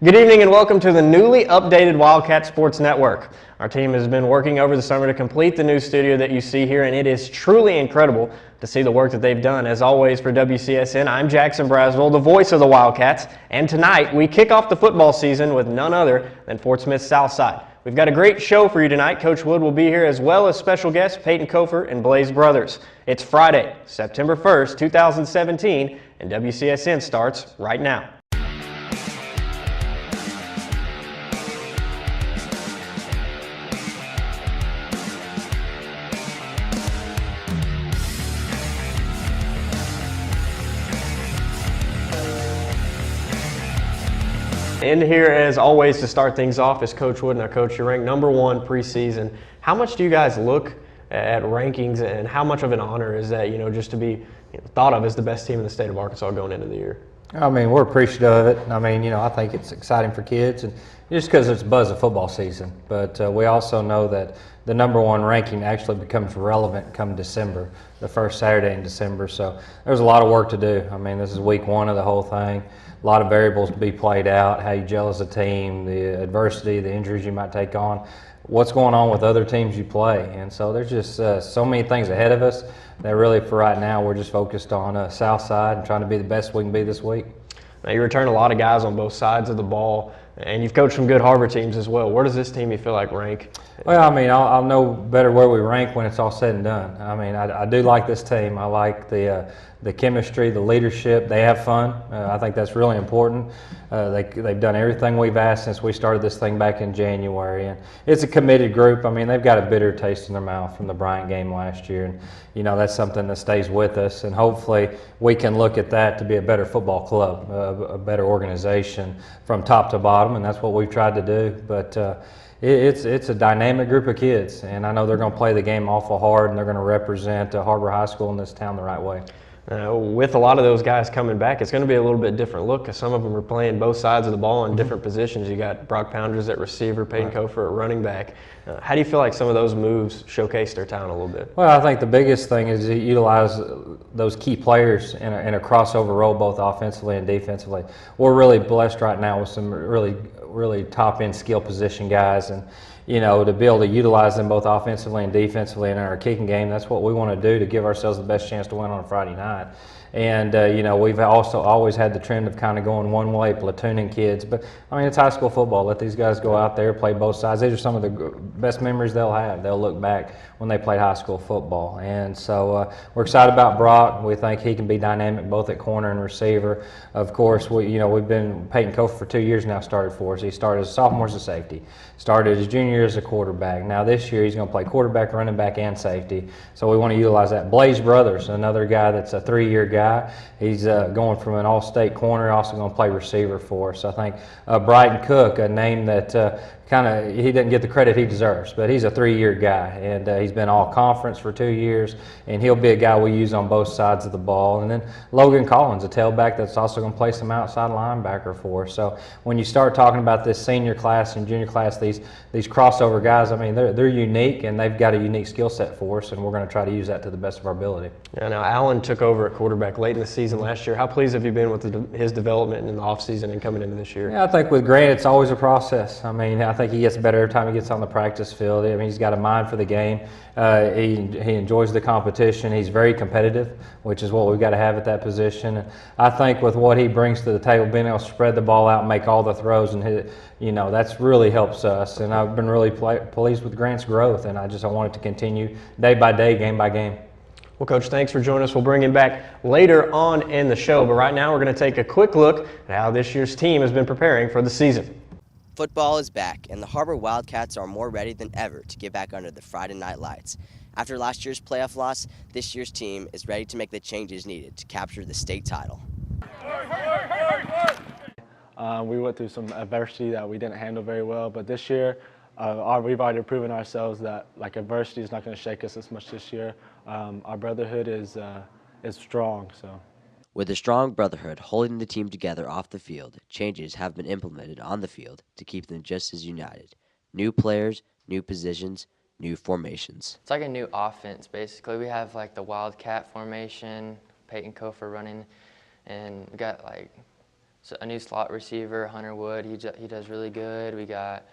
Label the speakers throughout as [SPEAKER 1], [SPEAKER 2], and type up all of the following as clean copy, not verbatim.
[SPEAKER 1] Good evening and welcome to the newly updated Wildcat Sports Network. Our team has been working over the summer to complete the new studio that you see here, and it is truly incredible to see the work that they've done. As always, for WCSN, I'm Jackson Braswell, the voice of the Wildcats, and tonight we kick off the football season with none other than Fort Smith Southside. We've got a great show for you tonight. Coach Wood will be here as well as special guests Payton, Copher, and Blaze Brothers. It's Friday, September 1st, 2017, and WCSN starts right now. In here, as always, to start things off is Coach Wood. Now, Coach, you're ranked number one preseason. How much do you guys look at rankings, and how much of an honor is that, just to be thought of as the best team in the state of Arkansas going into the year?
[SPEAKER 2] I mean, we're appreciative of it. I mean, I think it's exciting for kids, and just because it's buzz of football season. But we also know that the number one ranking actually becomes relevant come December, the first Saturday in December. So there's a lot of work to do. I mean, this is week one of the whole thing. A lot of variables to be played out, how you gel as a team, the adversity, the injuries you might take on, what's going on with other teams you play. And so there's just so many things ahead of us that really for right now we're just focused on Southside and trying to be the best we can be this week.
[SPEAKER 1] Now, you return a lot of guys on both sides of the ball, and you've coached some good HAR-BER teams as well. Where does this team you feel like rank?
[SPEAKER 2] Well, I mean, I'll know better where we rank when it's all said and done. I mean, I do like this team. I like the chemistry, the leadership. They have fun. I think that's really important. They've done everything we've asked since we started this thing back in January, and it's a committed group. I mean, they've got a bitter taste in their mouth from the Bryant game last year, and that's something that stays with us. And hopefully, we can look at that to be a better football club, a better organization from top to bottom, and that's what we've tried to do. But it's a dynamic group of kids, and I know they're going to play the game awful hard, and they're going to represent HAR-BER High School in this town the right way.
[SPEAKER 1] With a lot of those guys coming back, it's going to be a little bit different look because some of them are playing both sides of the ball in different positions. You got Brock Pounders at receiver, Payton Copher at running back. How do you feel like some of those moves showcase their talent a little bit?
[SPEAKER 2] Well, I think the biggest thing is to utilize those key players in a crossover role, both offensively and defensively. We're really blessed right now with some really top-end skill position guys, and to be able to utilize them both offensively and defensively in our kicking game, that's what we want to do to give ourselves the best chance to win on a Friday night. And, we've also always had the trend of kind of going one way, platooning kids. But, I mean, it's high school football. Let these guys go out there, play both sides. These are some of the best memories they'll have. They'll look back when they played high school football. And so we're excited about Brock. We think he can be dynamic both at corner and receiver. Of course, we've been Payton Copher for 2 years now started for us. He started as a sophomore as a safety. Started his junior year as a quarterback. Now this year he's going to play quarterback, running back, and safety. So we want to utilize that. Blaze Brothers, another guy that's a 3-year guy. He's going from an all-state corner, also going to play receiver for us. I think Brighton Cook, a name that he didn't get the credit he deserves, but he's a 3-year guy, and he's been all conference for 2 years, and he'll be a guy we use on both sides of the ball. And then Logan Collins, a tailback that's also going to play some outside linebacker for us. So when you start talking about this senior class and junior class, these crossover guys, I mean, they're unique, and they've got a unique skill set for us, and we're going to try to use that to the best of our ability.
[SPEAKER 1] Yeah, now Allen took over at quarterback late in the season last year. How pleased have you been with his development in the offseason and coming into this year?
[SPEAKER 2] Yeah, I think with Grant, it's always a process. I mean, I think he gets better every time he gets on the practice field. I mean, he's got a mind for the game. He enjoys the competition. He's very competitive, which is what we've got to have at that position. And I think with what he brings to the table, being able to spread the ball out and make all the throws and hit, that's really helps us. And I've been really pleased with Grant's growth, and I want it to continue day by day, game by game.
[SPEAKER 1] Well, Coach, thanks for joining us. We'll bring him back later on in the show, but right now we're going to take a quick look at how this year's team has been preparing for the season.
[SPEAKER 3] Football is back, and the HAR-BER Wildcats are more ready than ever to get back under the Friday night lights. After last year's playoff loss, this year's team is ready to make the changes needed to capture the state title.
[SPEAKER 4] We went through some adversity that we didn't handle very well, but this year we've already proven ourselves that adversity is not going to shake us as much this year. Our brotherhood is strong. So.
[SPEAKER 3] With a strong brotherhood holding the team together off the field, changes have been implemented on the field to keep them just as united. New players, new positions, new formations.
[SPEAKER 5] It's like a new offense, basically. We have the Wildcat formation, Payton Copher running, and we got a new slot receiver, Hunter Wood. He does really good. We got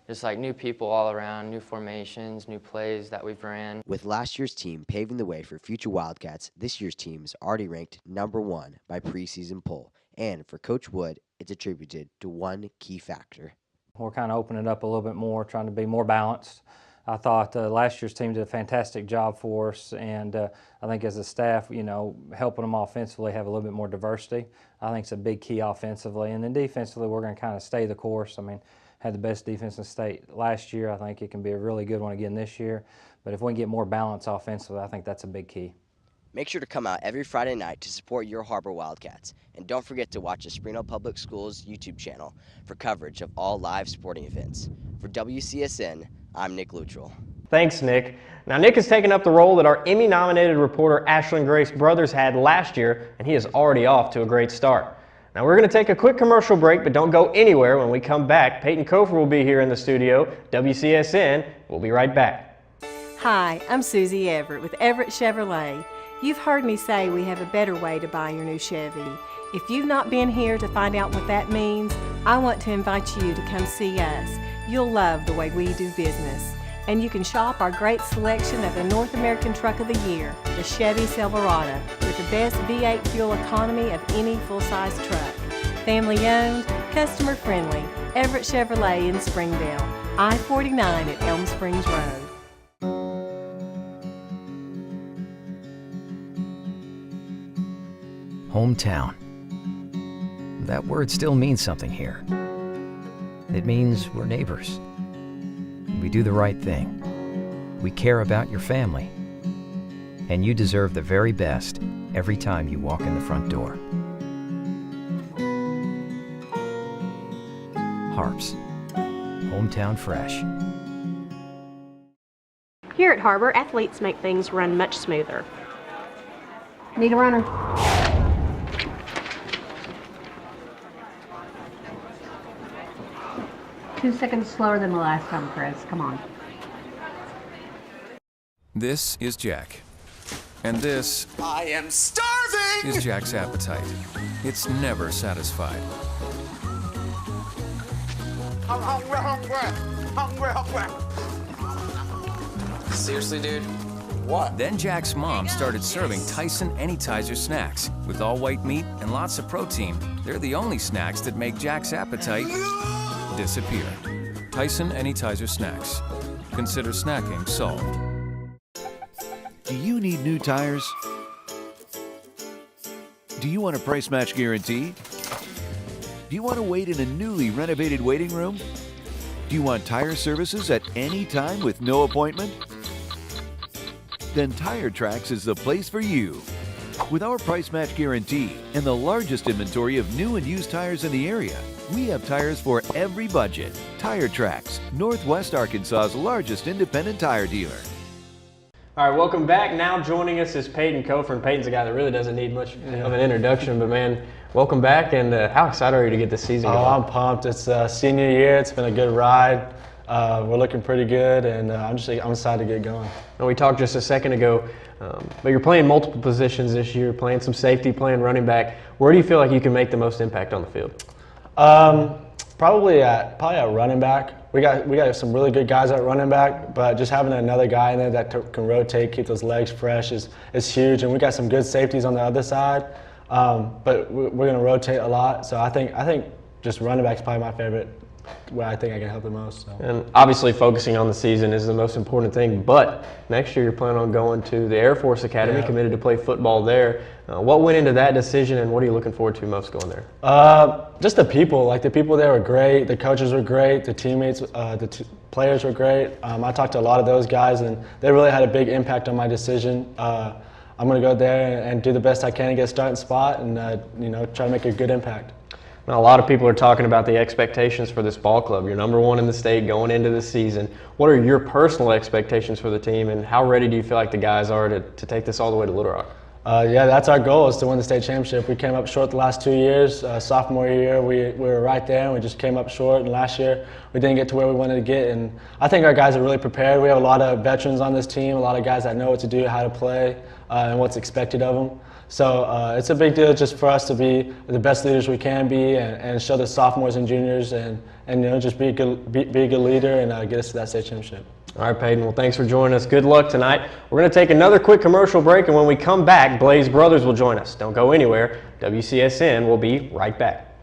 [SPEAKER 5] just like new people all around, new formations, new plays that we've ran.
[SPEAKER 3] With last year's team paving the way for future Wildcats, this year's team is already ranked #1 by preseason poll. And for Coach Wood, it's attributed to one key factor.
[SPEAKER 2] We're kind of opening it up a little bit more, trying to be more balanced. I thought last year's team did a fantastic job for us, and I think as a staff, you know, helping them offensively have a little bit more diversity. I think it's a big key offensively, and then defensively, we're going to kind of stay the course. I mean, had the best defense in the state last year. I think it can be a really good one again this year. But if we can get more balance offensively, I think that's a big key.
[SPEAKER 3] Make sure to come out every Friday night to support your Har-BER Wildcats. And don't forget to watch the Springdale Public Schools YouTube channel for coverage of all live sporting events. For WCSN, I'm Nick Luttrell.
[SPEAKER 1] Thanks, Nick. Now, Nick has taken up the role that our Emmy-nominated reporter Ashlyn Grace Brothers had last year, and he is already off to a great start. Now, we're going to take a quick commercial break, but don't go anywhere. When we come back, Payton Copher will be here in the studio. WCSN will be right back.
[SPEAKER 6] Hi, I'm Susie Everett with Everett Chevrolet. You've heard me say we have a better way to buy your new Chevy. If you've not been here to find out what that means, I want to invite you to come see us. You'll love the way we do business. And you can shop our great selection of the North American Truck of the Year, the Chevy Silverado, with the best V8 fuel economy of any full-size truck. Family owned, customer friendly, Everett Chevrolet in Springdale, I-49 at Elm Springs Road.
[SPEAKER 7] Hometown. That word still means something here. It means we're neighbors. We do the right thing. We care about your family. And you deserve the very best every time you walk in the front door. Harps. Hometown fresh.
[SPEAKER 8] Here at Har-BER, athletes make things run much smoother.
[SPEAKER 9] Need a runner. 2 seconds slower than the last time, Chris. Come on.
[SPEAKER 10] This is Jack. And this...
[SPEAKER 11] I am starving!
[SPEAKER 10] ...is Jack's appetite. It's never satisfied.
[SPEAKER 11] I'm hungry. Seriously, dude? What?
[SPEAKER 10] Then Jack's mom started serving Tyson Anytizer snacks. With all white meat and lots of protein, they're the only snacks that make Jack's appetite disappear. Tyson Anytizer snacks. Consider snacking solved.
[SPEAKER 12] Do you need new tires? Do you want a price match guarantee? Do you want to wait in a newly renovated waiting room? Do you want tire services at any time with no appointment? Then Tire Tracks is the place for you. With our price match guarantee and the largest inventory of new and used tires in the area, we have tires for every budget. Tire Tracks, Northwest Arkansas's largest independent tire dealer.
[SPEAKER 1] All right, welcome back. Now joining us is Payton Copher, and Payton's a guy that really doesn't need much of an introduction, but man, welcome back, and how excited are you to get this season going?
[SPEAKER 4] I'm pumped. It's senior year. It's been a good ride. We're looking pretty good, and I'm excited to get going.
[SPEAKER 1] And we talked just a second ago, but you're playing multiple positions this year, playing some safety, playing running back. Where do you feel like you can make the most impact on the field?
[SPEAKER 4] Probably at running back. We got some really good guys at running back, but just having another guy in there that can rotate, keep those legs fresh is huge. And we got some good safeties on the other side, but we're going to rotate a lot. So I think just running back is probably my favorite, where I think I can help the most. So.
[SPEAKER 1] And obviously focusing on the season is the most important thing, but next year you're planning on going to the Air Force Academy, committed to play football there. What went into that decision, and what are you looking forward to most going there?
[SPEAKER 4] Just the people. Like, the people there were great, the coaches were great, the teammates, players were great. I talked to a lot of those guys, and they really had a big impact on my decision. I'm going to go there and do the best I can to get a starting spot and try to make a good impact.
[SPEAKER 1] Now, a lot of people are talking about the expectations for this ball club. You're #1 in the state going into the season. What are your personal expectations for the team, and how ready do you feel like the guys are to take this all the way to Little Rock?
[SPEAKER 4] That's our goal, is to win the state championship. We came up short the last 2 years. Sophomore year, we were right there, and we just came up short. And last year, we didn't get to where we wanted to get. And I think our guys are really prepared. We have a lot of veterans on this team, a lot of guys that know what to do, how to play, and what's expected of them. So it's a big deal just for us to be the best leaders we can be and show the sophomores and juniors and just be a good leader and get us to that state championship.
[SPEAKER 1] All right, Payton, well, thanks for joining us. Good luck tonight. We're going to take another quick commercial break, and when we come back, Blaze Brothers will join us. Don't go anywhere. WCSN will be right back.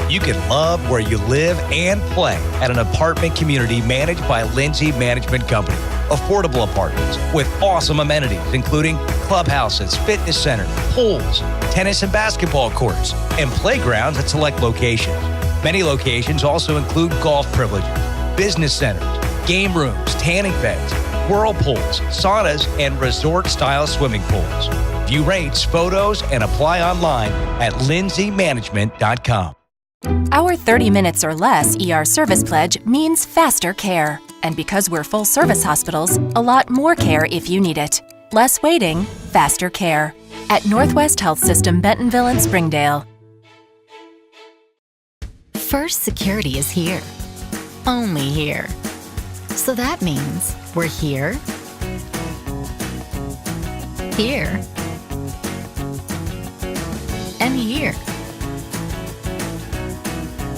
[SPEAKER 13] You can love where you live and play at an apartment community managed by Lindsay Management Company. Affordable apartments with awesome amenities, including clubhouses, fitness centers, pools, tennis and basketball courts, and playgrounds at select locations. Many locations also include golf privileges, business centers, game rooms, tanning beds, whirlpools, saunas, and resort-style swimming pools. View rates, photos, and apply online at lindsaymanagement.com.
[SPEAKER 14] Our 30 minutes or less ER service pledge means faster care. And because we're full-service hospitals, a lot more care if you need it. Less waiting, faster care. At Northwest Health System, Bentonville and Springdale.
[SPEAKER 15] First Security is here. Only here. So that means we're here, here, and here.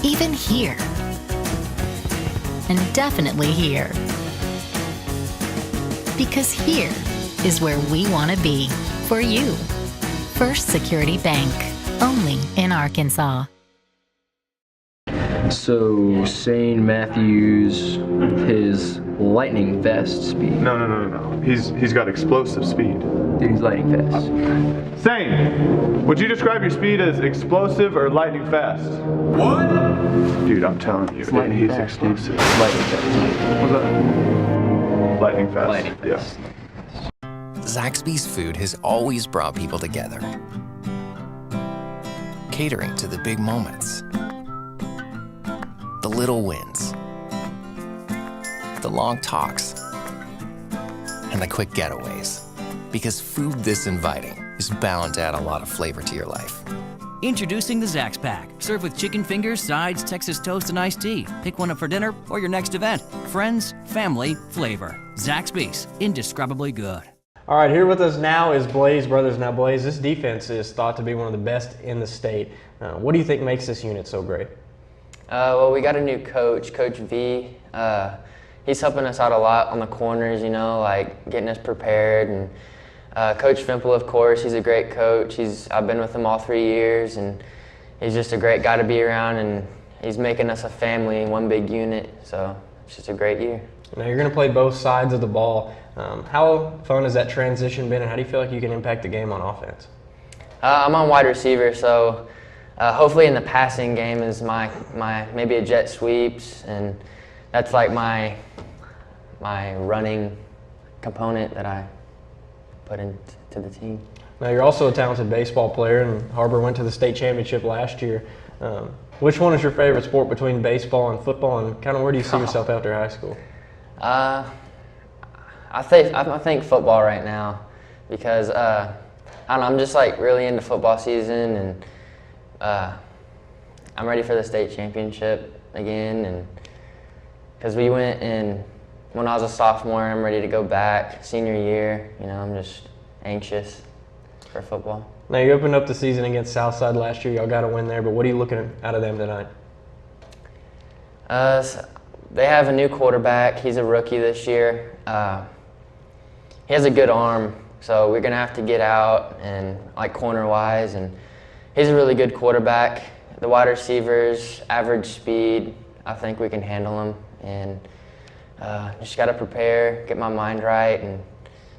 [SPEAKER 15] Even here. And definitely here. Because here is where we want to be for you. First Security Bank, only in Arkansas.
[SPEAKER 16] So, St. Matthews, his lightning fast speed.
[SPEAKER 17] No. He's got explosive speed.
[SPEAKER 16] Dude, he's lightning fast.
[SPEAKER 17] Sane, would you describe your speed as explosive or lightning fast? What? Dude, I'm telling you, he's explosive.
[SPEAKER 16] Lightning fast.
[SPEAKER 17] What's that? Lightning fast.
[SPEAKER 16] Lightning fast.
[SPEAKER 18] Yeah. Zaxby's food has always brought people together. Catering to the big moments. The little wins, the long talks, and the quick getaways. Because food this inviting is bound to add a lot of flavor to your life.
[SPEAKER 19] Introducing the Zax Pack. Served with chicken fingers, sides, Texas toast, and iced tea. Pick one up for dinner or your next event. Friends, family, flavor. Zaxby's, indescribably good.
[SPEAKER 1] All right, here with us now is Blaze Brothers. Now, Blaze, this defense is thought to be one of the best in the state. What do you think makes this unit so great?
[SPEAKER 5] Well, we got a new coach, Coach V. He's helping us out a lot on the corners, like getting us prepared. And Coach Fimple, of course, he's a great coach. I've been with him all 3 years, and he's just a great guy to be around, and he's making us a family in one big unit. So it's just a great year.
[SPEAKER 1] Now, you're going to play both sides of the ball. How fun has that transition been, and how do you feel like you can impact the game on offense?
[SPEAKER 5] I'm on wide receiver, so hopefully in the passing game is my maybe a jet sweeps, and that's like my running component that I put into the team.
[SPEAKER 1] Now, you're also a talented baseball player, and HAR-BER went to the state championship last year. Which one is your favorite sport between baseball and football, and kind of where do you see yourself after high school?
[SPEAKER 5] I think football right now, because I don't know, I'm just like really into football season, and I'm ready for the state championship again, and because we went in when I was a sophomore, I'm ready to go back. Senior year, I'm just anxious for football.
[SPEAKER 1] Now, you opened up the season against Southside last year. Y'all got a win there, but what are you looking out of them tonight?
[SPEAKER 5] They have a new quarterback. He's a rookie this year. He has a good arm, so we're gonna have to get out and like corner-wise, and he's a really good quarterback. The wide receivers, average speed, I think we can handle them, and just got to prepare, get my mind right, and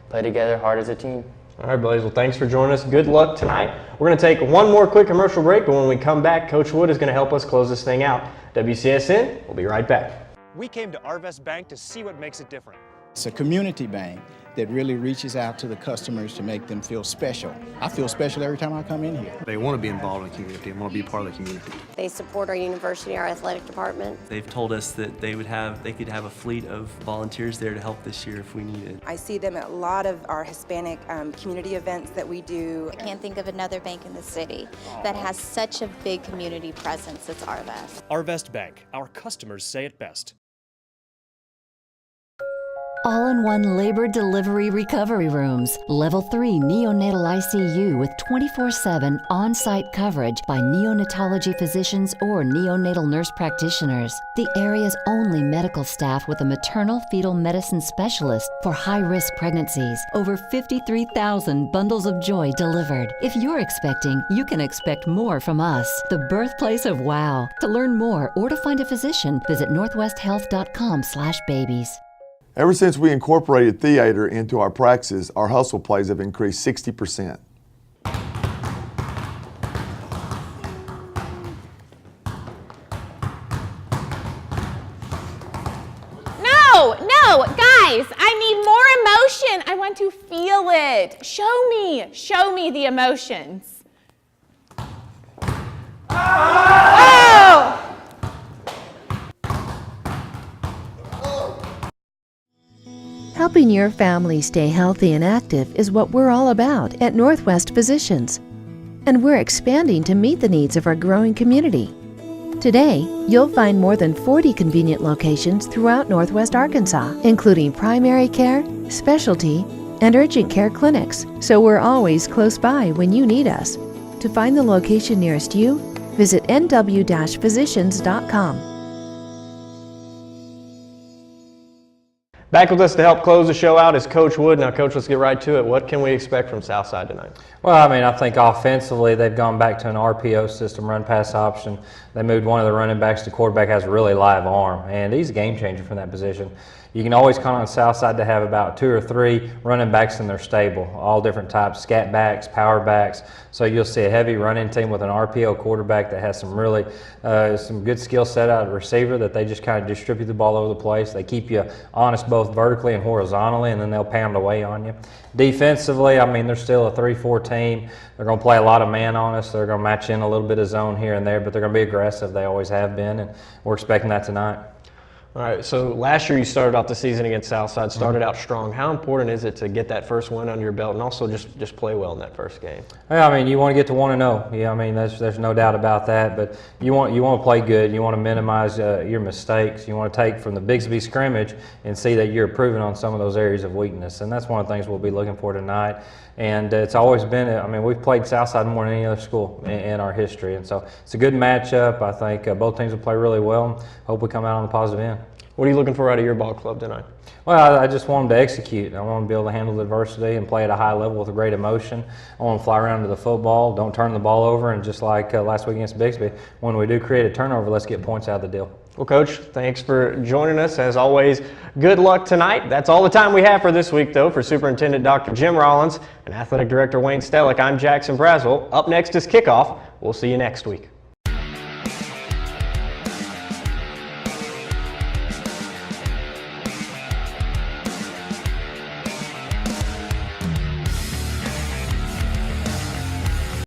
[SPEAKER 5] play together hard as a team.
[SPEAKER 1] All right, Blaze, well, thanks for joining us. Good luck tonight. We're going to take one more quick commercial break, but when we come back, Coach Wood is going to help us close this thing out. WCSN, we'll be right back.
[SPEAKER 20] We came to Arvest Bank to see what makes it different.
[SPEAKER 21] It's a community bank that really reaches out to the customers to make them feel special. I feel special every time I come in here.
[SPEAKER 22] They want to be involved in the community and want to be part of the community.
[SPEAKER 23] They support our university, our athletic department.
[SPEAKER 24] They've told us that they could have a fleet of volunteers there to help this year if we needed.
[SPEAKER 25] I see them at a lot of our Hispanic community events that we do.
[SPEAKER 26] I can't think of another bank in the city that has such a big community presence as Arvest.
[SPEAKER 20] Arvest Bank, our customers say it best.
[SPEAKER 2] All-in-one labor delivery recovery rooms. Level 3 neonatal ICU with 24/7 on-site coverage by neonatology physicians or neonatal nurse practitioners. The area's only medical staff with a maternal fetal medicine specialist for high-risk pregnancies. Over 53,000 bundles of joy delivered. If you're expecting, you can expect more from us. The birthplace of wow. To learn more or to find a physician, visit northwesthealth.com/babies.
[SPEAKER 3] Ever since we incorporated theater into our practices, our hustle plays have increased 60%.
[SPEAKER 6] No, guys, I need more emotion. I want to feel it. Show me the emotions. Oh!
[SPEAKER 7] Helping your family stay healthy and active is what we're all about at Northwest Physicians. And we're expanding to meet the needs of our growing community. Today, you'll find more than 40 convenient locations throughout Northwest Arkansas, including primary care, specialty, and urgent care clinics, so we're always close by when you need us. To find the location nearest you, visit nw-physicians.com.
[SPEAKER 1] Back with us to help close the show out is Coach Wood. Now, Coach, let's get right to it. What can we expect from Southside tonight?
[SPEAKER 8] Well, I mean, I think offensively they've gone back to an RPO system, run-pass option. They moved one of the running backs to quarterback, has a really live arm, and he's a game changer from that position. You can always count on Southside to have about 2 or 3 running backs in their stable, all different types, scat backs, power backs. So you'll see a heavy running team with an RPO quarterback that has some really some good skill set out of receiver that they just kind of distribute the ball over the place. They keep you honest both vertically and horizontally, and then they'll pound away on you. Defensively, I mean, they're still a 3-4 team. They're going to play a lot of man on us. They're going to match in a little bit of zone here and there, but they're going to be aggressive. They always have been, and we're expecting that tonight.
[SPEAKER 1] All right, so last year you started off the season against Southside, started out strong. How important is it to get that first win under your belt and also just play well in that first game?
[SPEAKER 8] Yeah, I mean, you want to get to 1-0. Yeah, I mean, there's no doubt about that. But you want to play good. You want to minimize your mistakes. You want to take from the Bigsby scrimmage and see that you're improving on some of those areas of weakness. And that's one of the things we'll be looking for tonight. And it's always been, I mean, we've played Southside more than any other school in our history. And so it's a good matchup. I think both teams will play really well. Hope we come out on the positive end.
[SPEAKER 1] What are you looking for out of your ball club tonight?
[SPEAKER 8] Well, I just want them to execute. I want them to be able to handle the adversity and play at a high level with a great emotion. I want them to fly around to the football, don't turn the ball over, and just like last week against Bigsby, when we do create a turnover, let's get points out of the deal.
[SPEAKER 1] Well, Coach, thanks for joining us. As always, good luck tonight. That's all the time we have for this week, though. For Superintendent Dr. Jim Rollins and Athletic Director Wayne Stellick, I'm Jackson Braswell. Up next is Kickoff. We'll see you next week.